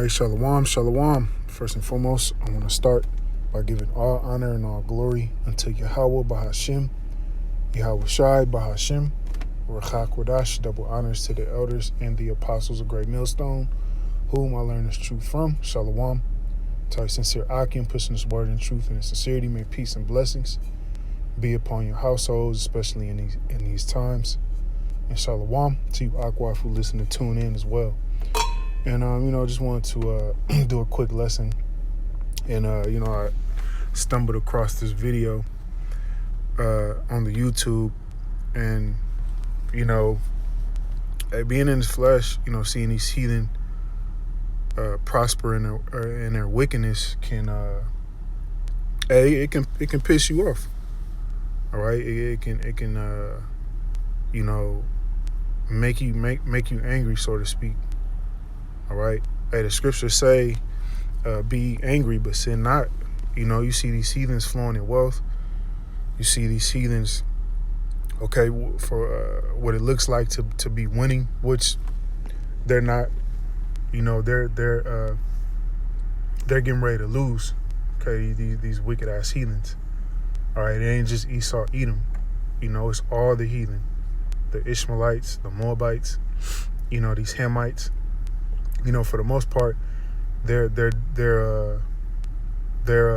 right, shalom, shalom. First and foremost, I want to start by giving all honor and all glory unto Yahweh Bahashim, Yahweh Shai Bahashim, Rachak Wadash, double honors to the elders and the apostles of Great Millstone, whom I learned this truth from. Shalom. To our sincere Akim, pushing this word in truth and in sincerity, may peace and blessings be upon your households, especially in these times. And shalom to you Akwaf who listen to tune in as well. And just wanted to do a quick lesson. And I stumbled across this video on the YouTube, and being in this flesh, seeing these heathen prosper in their wickedness can it can piss you off. All right, it can make you angry, so to speak. All right, hey, the scriptures say, be angry but sin not. You see these heathens flowing in wealth. You see these heathens, okay, for what it looks like to be winning, which they're not. They're getting ready to lose. Okay, these wicked ass heathens. All right, it ain't just Esau, Edom. It's all the heathen, the Ishmaelites, the Moabites. These Hamites. For the most part, they're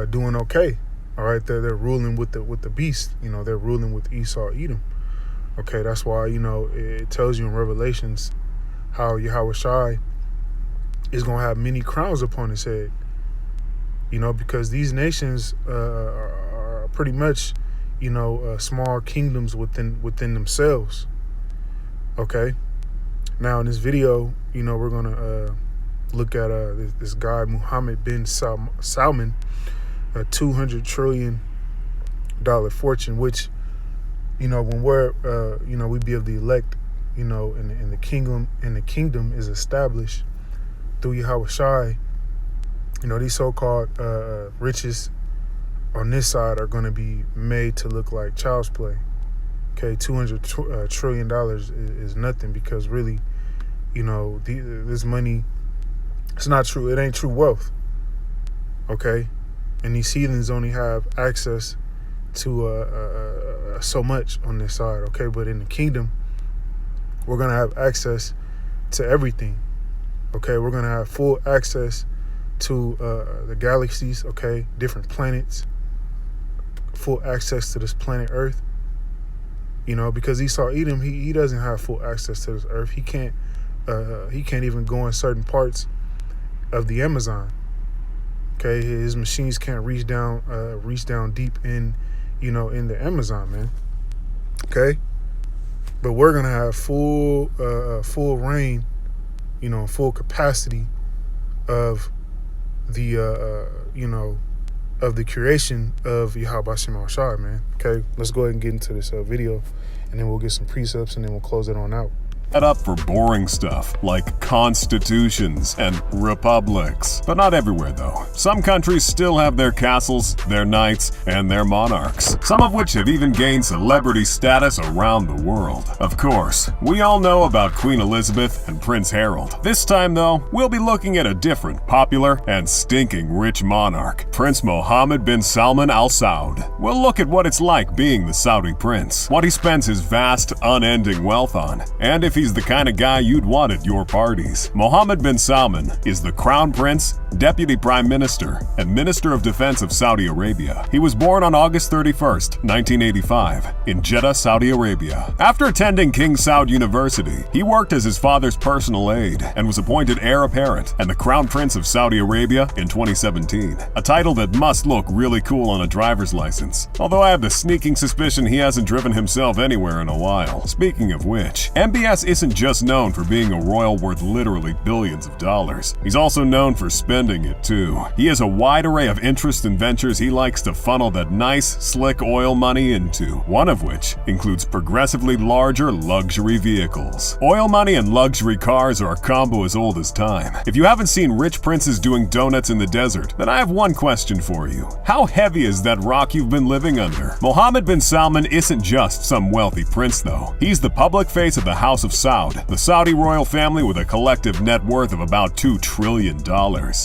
doing okay. All right, they're ruling with the beast. They're ruling with Esau, Edom. Okay, that's why it tells you in Revelations how Yahweh Shai is gonna have many crowns upon his head. Because these nations are pretty much small kingdoms within themselves. Okay. Now in this video, we're gonna look at this guy Mohammed bin Salman, a $200 trillion fortune, which when we're we be of the elect, and the kingdom is established through Yahweh Shai. These so-called riches on this side are going to be made to look like child's play. Okay, $200 trillion is nothing, because really, this money, it's not true. It ain't true wealth. Okay, and these heathens only have access to so much on this side. Okay, but in the kingdom, we're gonna have access to everything. Okay, we're gonna have full access to the galaxies. Okay, different planets, full access to this planet Earth. Because Esau Edom, he doesn't have full access to this earth. He can't even go in certain parts of the Amazon. Okay, his machines can't reach down deep in the Amazon, man. Okay, but we're gonna have full reign, full capacity of the of the creation of Yahweh Shai Shai, man. Okay, let's go ahead and get into this video, and then we'll get some precepts, and then we'll close it on out. Set up for boring stuff like constitutions and republics. But not everywhere, though. Some countries still have their castles, their knights, and their monarchs, some of which have even gained celebrity status around the world. Of course, we all know about Queen Elizabeth and Prince Harold. This time, though, we'll be looking at a different, popular, and stinking rich monarch, Prince Mohammed bin Salman Al Saud. We'll look at what it's like being the Saudi prince, what he spends his vast, unending wealth on, and if he's the kind of guy you'd want at your parties. Mohammed bin Salman is the Crown Prince, Deputy Prime Minister, and Minister of Defense of Saudi Arabia. He was born on August 31st, 1985, in Jeddah, Saudi Arabia. After attending King Saud University, he worked as his father's personal aide and was appointed heir apparent and the Crown Prince of Saudi Arabia in 2017, a title that must look really cool on a driver's license, although I have the sneaking suspicion he hasn't driven himself anywhere in a while. Speaking of which, MBS isn't just known for being a royal worth literally billions of dollars. He's also known for spending it too. He has a wide array of interests and ventures he likes to funnel that nice, slick oil money into, one of which includes progressively larger luxury vehicles. Oil money and luxury cars are a combo as old as time. If you haven't seen rich princes doing donuts in the desert, then I have one question for you. How heavy is that rock you've been living under? Mohammed bin Salman isn't just some wealthy prince, though. He's the public face of the House of Saud, the Saudi royal family with a collective net worth of about $2 trillion.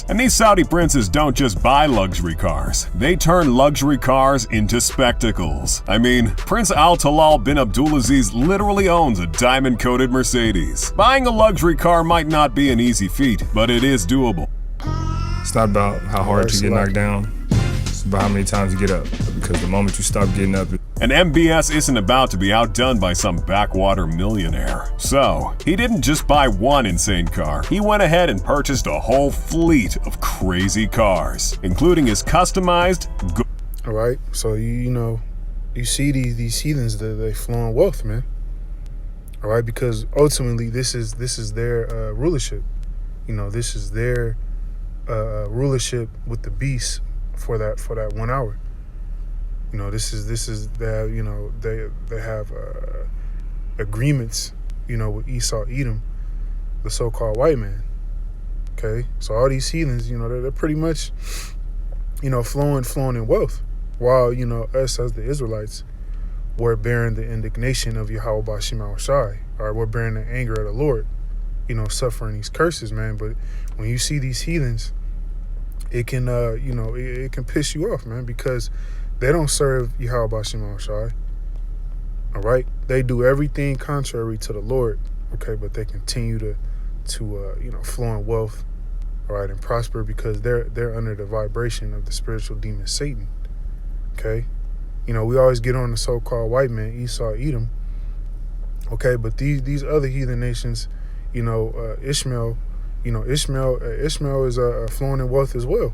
And these Saudi princes don't just buy luxury cars, they turn luxury cars into spectacles. I mean, Prince Al Talal bin Abdulaziz literally owns a diamond-coated Mercedes. Buying a luxury car might not be an easy feat, but it is doable. It's not about how hard you get knocked down. It's about how many times you get up. Because the moment you stop getting up... And MBS isn't about to be outdone by some backwater millionaire. So, he didn't just buy one insane car. He went ahead and purchased a whole fleet of crazy cars, including his customized... All right, so you see these heathens, they flow in wealth, man. All right, because ultimately this is their rulership. This is their rulership with the beast for that 1 hour. This is that they have agreements, with Esau, Edom, the so-called white man. Okay, so all these heathens, they're pretty much, flowing in wealth, while us as the Israelites, we're bearing the indignation of Yahweh Bashim Shai, or we're bearing the anger of the Lord, suffering these curses, man. But when you see these heathens, it can it can piss you off, man, because they don't serve Yahweh Bashim Shai. All right, they do everything contrary to the Lord. Okay, but they continue to flow in wealth, all right, and prosper because they're under the vibration of the spiritual demon Satan. Okay, we always get on the so-called white man, Esau, Edom. Okay, but these other heathen nations, Ishmael, Ishmael is flowing in wealth as well.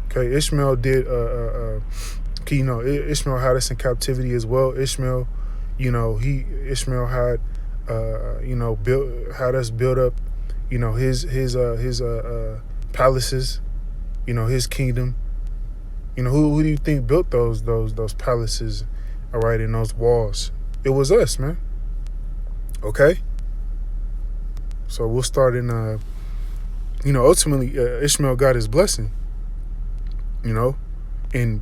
Okay, Ishmael did Ishmael had us in captivity as well. Ishmael, Ishmael had had us build up, his palaces, his kingdom. Who do you think built those palaces, all right, and those walls? It was us, man. Okay. So we'll start in ultimately Ishmael got his blessing. In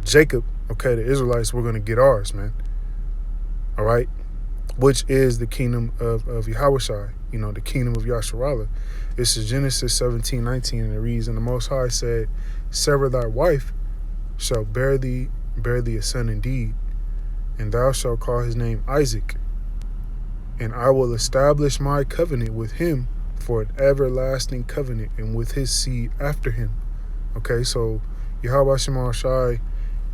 Jacob, okay, the Israelites, we're gonna get ours, man. All right, which is the kingdom of Yahushua, the kingdom of Yasharallah. This is Genesis 17:19, and it reads, "And the Most High said, Sarah thy wife shall bear thee a son indeed, and thou shalt call his name Isaac. And I will establish my covenant with him for an everlasting covenant, and with his seed after him." Okay, so Yahweh Shema Shai,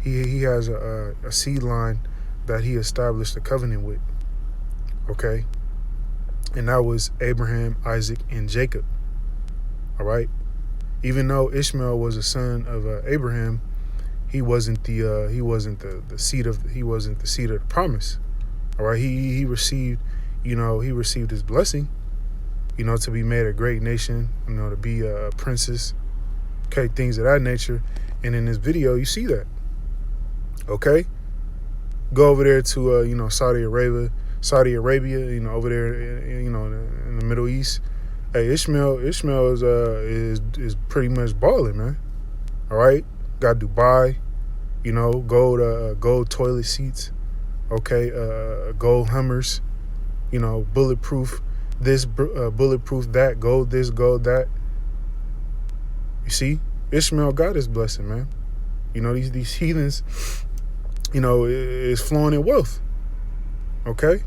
he has a seed line that he established a covenant with. Okay, and that was Abraham, Isaac, and Jacob. All right, even though Ishmael was a son of Abraham, he wasn't the seed of the promise. All right, he received his blessing, to be made a great nation, to be a princess, okay, things of that nature. And in this video, you see that. Okay, go over there to Saudi Arabia, over there, in the Middle East. Hey, Ishmael is pretty much balling, man. All right, got Dubai, gold toilet seats, okay, gold Hummers, bulletproof this, bulletproof that, gold this, gold that. You see, Ishmael got his blessing, man. These heathens, is flowing in wealth. Okay,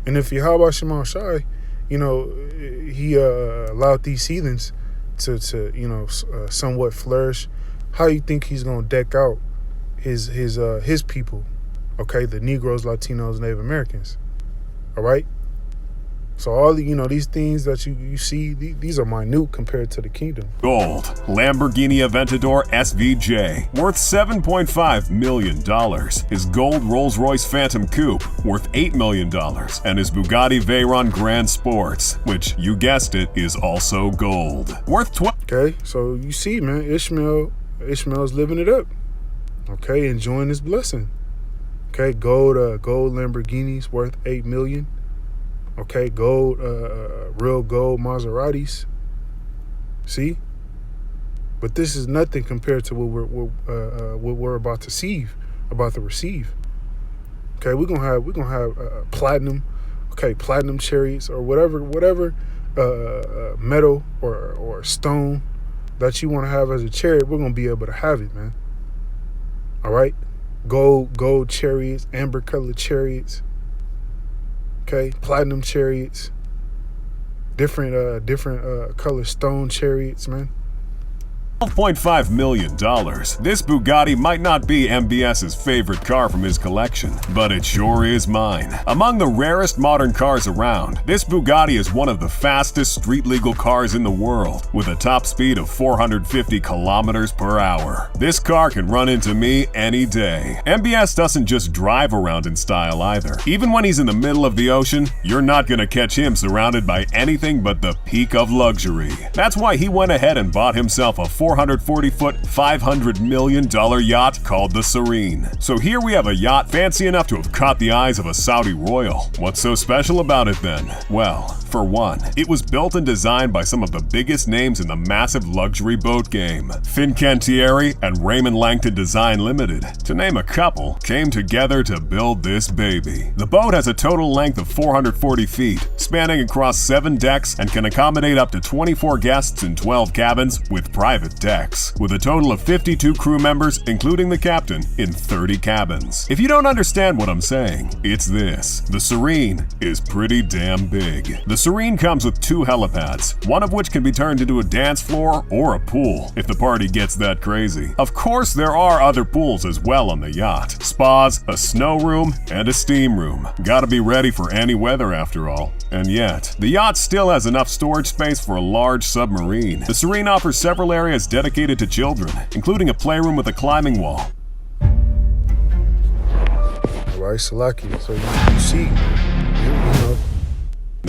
and if Yahweh Shema Shai, he allowed these heathens to somewhat flourish, how you think he's gonna deck out his people? Okay, the Negroes, Latinos, Native Americans. All right. So all these things that you see, these are minute compared to the kingdom. Gold, Lamborghini Aventador SVJ, worth $7.5 million. His gold Rolls-Royce Phantom Coupe, worth $8 million. And his Bugatti Veyron Grand Sports, which, you guessed it, is also gold, worth Okay, so you see, man, Ishmael's living it up. Okay, enjoying his blessing. Okay, gold Lamborghinis worth $8 million. Okay, gold, real gold Maseratis. See, but this is nothing compared to what we're about to receive. Okay, we're gonna have platinum. okay, platinum chariots or whatever metal or stone that you want to have as a chariot, we're going to be able to have it, man. All right? Gold chariots, amber colored chariots, okay, platinum chariots, different color stone chariots, man. $12.5 million. This Bugatti might not be MBS's favorite car from his collection, but it sure is mine. Among the rarest modern cars around, this Bugatti is one of the fastest street-legal cars in the world, with a top speed of 450 kilometers per hour. This car can run into me any day. MBS doesn't just drive around in style either. Even when he's in the middle of the ocean, you're not gonna catch him surrounded by anything but the peak of luxury. That's why he went ahead and bought himself a 440-foot, $500 million yacht called the Serene. So here we have a yacht fancy enough to have caught the eyes of a Saudi royal. What's so special about it then? Well, for one, it was built and designed by some of the biggest names in the massive luxury boat game. Fincantieri and Raymond Langton Design Limited, to name a couple, came together to build this baby. The boat has a total length of 440 feet, spanning across 7 decks and can accommodate up to 24 guests in 12 cabins with private decks, with a total of 52 crew members, including the captain, in 30 cabins. If you don't understand what I'm saying, it's this. The Serene is pretty damn big. The Serene comes with 2 helipads, one of which can be turned into a dance floor or a pool, if the party gets that crazy. Of course, there are other pools as well on the yacht. Spas, a snow room, and a steam room. Gotta be ready for any weather after all. And yet, the yacht still has enough storage space for a large submarine. The Serene offers several areas dedicated to children, including a playroom with a climbing wall. Alright, Salaki. So you see, you know,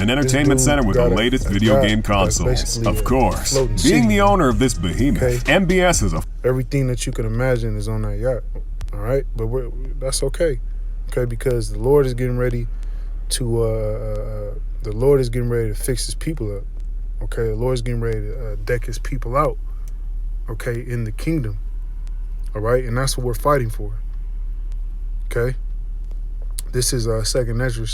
An entertainment center with the latest video game consoles. Of course, being the owner of this behemoth, MBS is everything that you can imagine is on that yacht. All right, but that's okay. Okay, because the Lord is getting ready to fix His people up. Okay, the Lord is getting ready to deck His people out. Okay, in the kingdom. All right, and that's what we're fighting for. Okay, this is 2 Ezra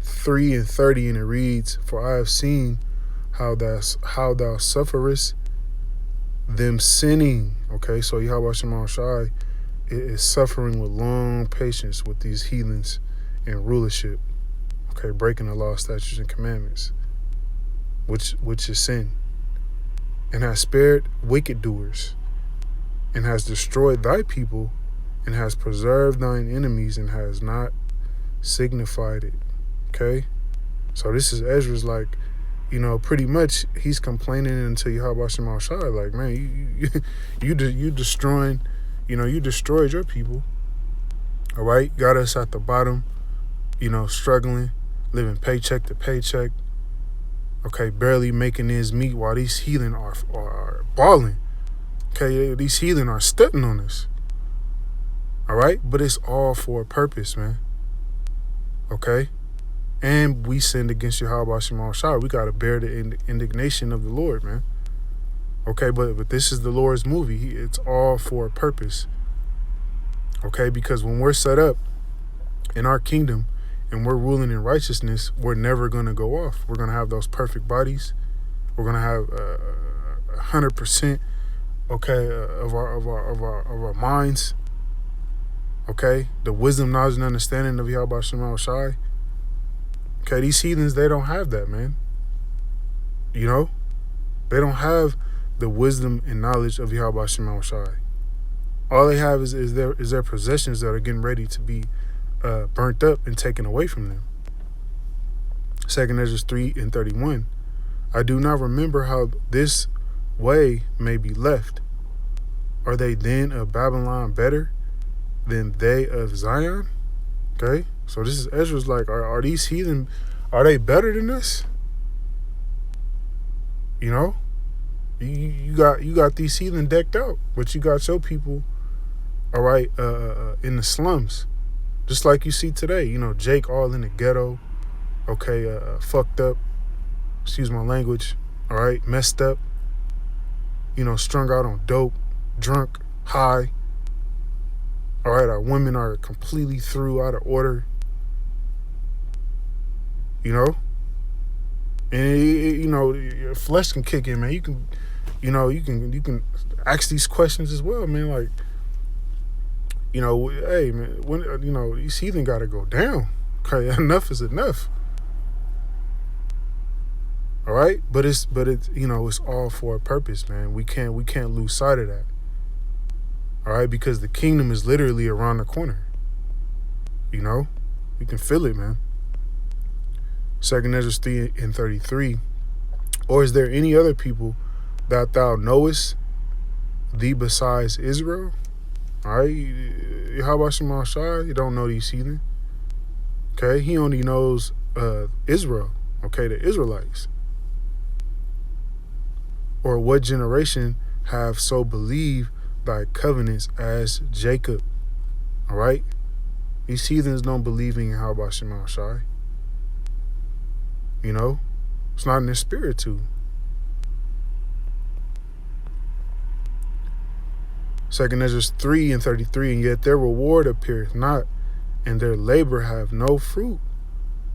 3:30, and it reads, "For I have seen how thou sufferest them sinning." Okay, so Yahweh Shema Shai is suffering with long patience with these heathens in rulership. Okay, breaking the law, statutes, and commandments, which is sin, and has spared wicked doers, and has destroyed thy people, and has preserved thine enemies, and has not signified it. Okay, so this is Ezra's, like, you know, pretty much he's complaining unto Yahweh Shema Shai, like, man, you destroying, you know, you destroyed your people. All right, got us at the bottom, you know, struggling, living paycheck to paycheck. Okay, barely making ends meet while these heathen are balling. Okay, these heathen are stepping on us. All right, but it's all for a purpose, man. Okay, and we sinned against Yahweh Shema Shai. We got to bear the indignation of the Lord, man. Okay, but this is the Lord's movie. It's all for a purpose. Okay, because when we're set up in our kingdom and we're ruling in righteousness, we're never going to go off. We're going to have those perfect bodies. We're going to have 100%, okay, of our minds. Okay, the wisdom, knowledge, and understanding of Yahweh Shema Shai. Okay, these heathens, they don't have that, man. You know, they don't have the wisdom and knowledge of Yahweh Shema Shai. All they have is their possessions that are getting ready to be burnt up and taken away from them. 2 Ezra 3:31. I do not remember how this way may be left. Are they then of Babylon better than they of Zion? Okay, so this is Ezra's, like, are these heathen, are they better than us? You know, you got these heathen decked out, but you got your people, all right, in the slums, just like you see today. You know, Jake all in the ghetto, okay, fucked up, excuse my language, all right, messed up, you know, strung out on dope, drunk, high. All right, our women are completely through, out of order. you know. And your flesh can kick in, man. You can, you can ask these questions as well, man. Like, hey, man, when these heathen got to go down. Okay, enough is enough. All right, but it's it's all for a purpose, man. We can't lose sight of that. All right, because the kingdom is literally around the corner. You can feel it, man. 2 Ezra 3:33. Or is there any other people that thou knowest thee besides Israel? All right, how about Shema Shai? You don't know these heathen. Okay, he only knows Israel. Okay, the Israelites. Or what generation have so believed thy covenants as Jacob? All right, these heathens don't believe in how about Shema Shai. It's not in their spirit to. 2 Ezra 3:33, and yet their reward appeareth not, and their labor have no fruit.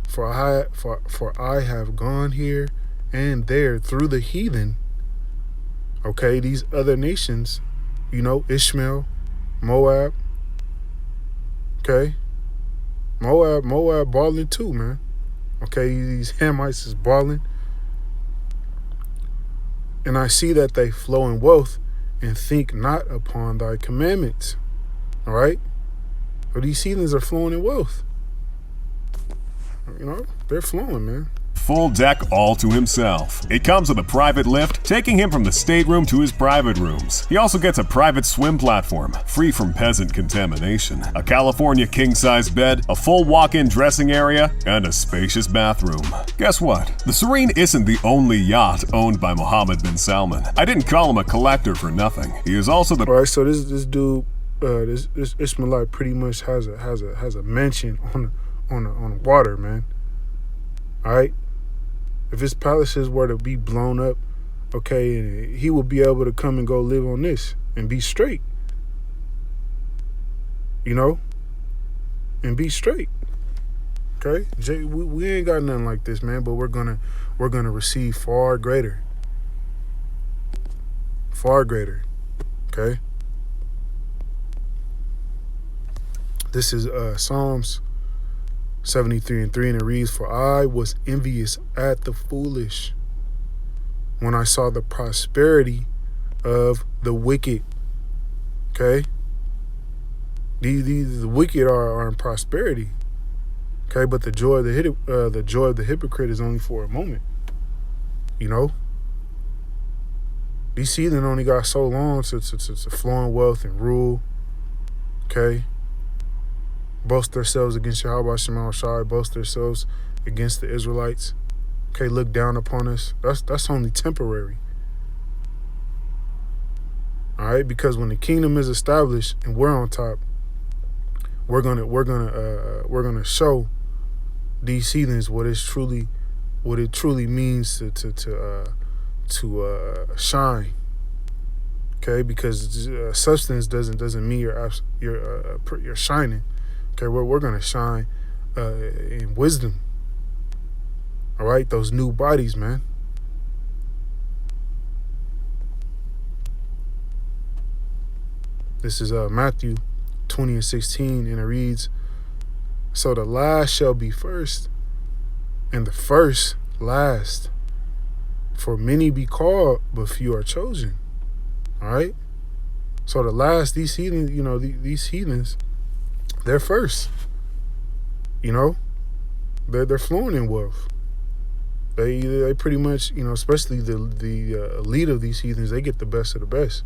For I have gone here and there through the heathen. Okay, these other nations, Ishmael, Moab. Okay, Moab balling too, man. Okay, these Hamites is balling. And I see that they flow in wealth and think not upon thy commandments. All right? But these heathens are flowing in wealth. They're flowing, man. Full deck all to himself. It comes with a private lift, taking him from the stateroom to his private rooms. He also gets a private swim platform, free from peasant contamination, a California king-size bed, a full walk-in dressing area, and a spacious bathroom. Guess what? The Serene isn't the only yacht owned by Mohammed bin Salman. I didn't call him a collector for nothing. He is also the... All right, so this dude, this Ishmaelite pretty much has a mansion on the water, man. All right? If his palaces were to be blown up, okay, he will be able to come and go live on this and be straight. And be straight. Okay? We ain't got nothing like this, man, but we're gonna receive far greater. Far greater. Okay? This is Psalms 73:3, and it reads, for I was envious at the foolish when I saw the prosperity of the wicked. Okay? The wicked are in prosperity. Okay, but the joy of the hypocrite is only for a moment. These heathen only got so long to flow in wealth and rule. Okay? Boast themselves against Yahweh Shema Shai, boast themselves against the Israelites. Okay, look down upon us. That's only temporary. All right, because when the kingdom is established and we're on top, we're gonna show these heathens what it truly means to shine. Okay, because substance doesn't mean you're shining. Okay, we're going to shine in wisdom. All right, those new bodies, man. This is Matthew 20:16, and it reads, so the last shall be first, and the first last. For many be called, but few are chosen. All right? So the last, these heathens, these heathens, they're first. They're flowing in wealth. They pretty much, especially the elite of these heathens, they get the best of the best.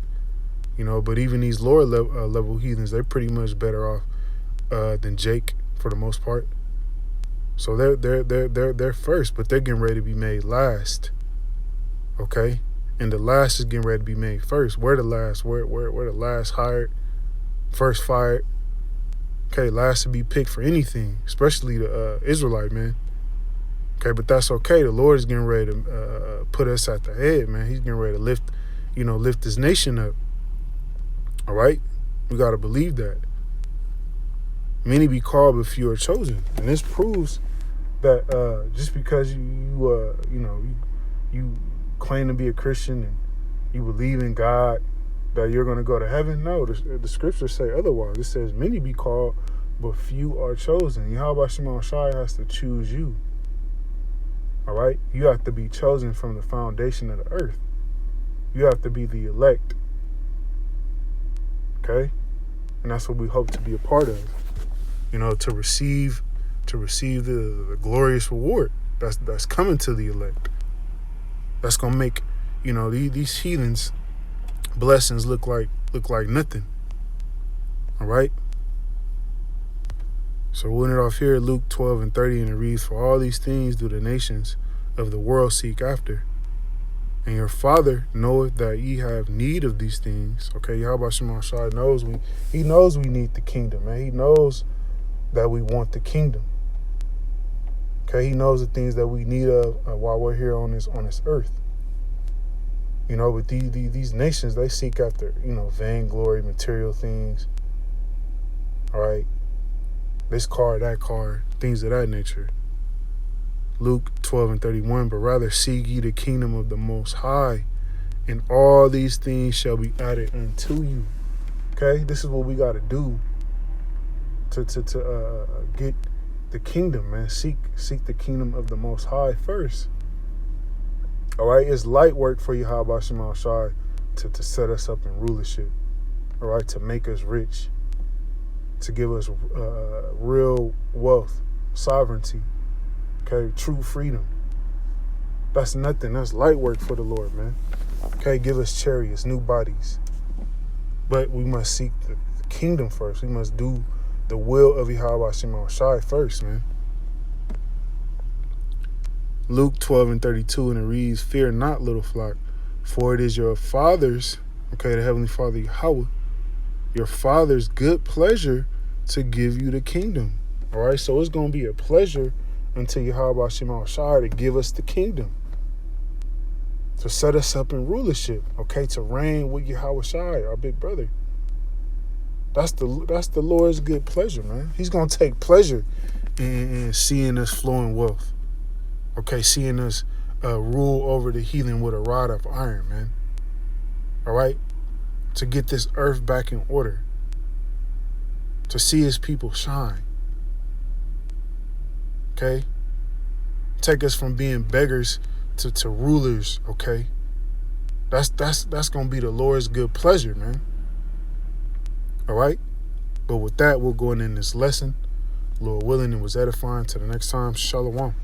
But even these lower level heathens, they're pretty much better off than Jake for the most part. So they're first, but they're getting ready to be made last. Okay? And the last is getting ready to be made first. We're the last. We're the last hired, first fired. Okay, last to be picked for anything, especially the Israelite, man. Okay, but that's okay. The Lord is getting ready to put us at the head, man. He's getting ready to lift this nation up. All right? We got to believe that. Many be called, but few are chosen. And this proves that just because you claim to be a Christian and you believe in God, that you're going to go to heaven. No, the scriptures say otherwise. It says many be called, but few are chosen. Yahweh Shema Shai has to choose you. All right? You have to be chosen from the foundation of the earth. You have to be the elect. Okay? And that's what we hope to be a part of. To receive the glorious reward that's coming to the elect. That's gonna make, these heathens' blessings look like nothing. All right? So we'll end it off here, Luke 12:30, and it reads, "For all these things do the nations of the world seek after. And your Father knoweth that ye have need of these things." Okay, Yahweh Shema Shai knows He knows we need the kingdom, man. He knows that we want the kingdom. Okay, He knows the things that we need of while we're here on this earth. But these nations, they seek after, vainglory, material things. All right, this car, that car, things of that nature. Luke 12:31, "But rather seek ye the kingdom of the Most High, and all these things shall be added unto you." Okay, this is what we got to do to get the kingdom, man. Seek the kingdom of the Most High first. All right, it's light work for Yahweh Shema Shai to set us up in rulership. All right, to make us rich, to give us real wealth, sovereignty. Okay, true freedom. That's nothing. That's light work for the Lord, man. Okay, give us chariots, new bodies. But we must seek the kingdom first. We must do the will of Yahweh Shema Shai first, man. Luke 12:32, and it reads, "Fear not, little flock, for it is your Father's," okay, the Heavenly Father Yahweh, "your Father's good pleasure to give you the kingdom." All right, so it's going to be a pleasure unto Yahweh Shema Shai to give us the kingdom, to set us up in rulership, okay, to reign with Yahweh Shai, our big brother. That's the Lord's good pleasure, man. He's going to take pleasure in seeing us flow in wealth. Okay, seeing us rule over the heathen with a rod of iron, man. All right? To get this earth back in order. To see his people shine. Okay? Take us from being beggars to rulers, okay? That's going to be the Lord's good pleasure, man. All right? But with that, we'll go in this lesson. Lord willing, it was edifying. Till the next time, shalom.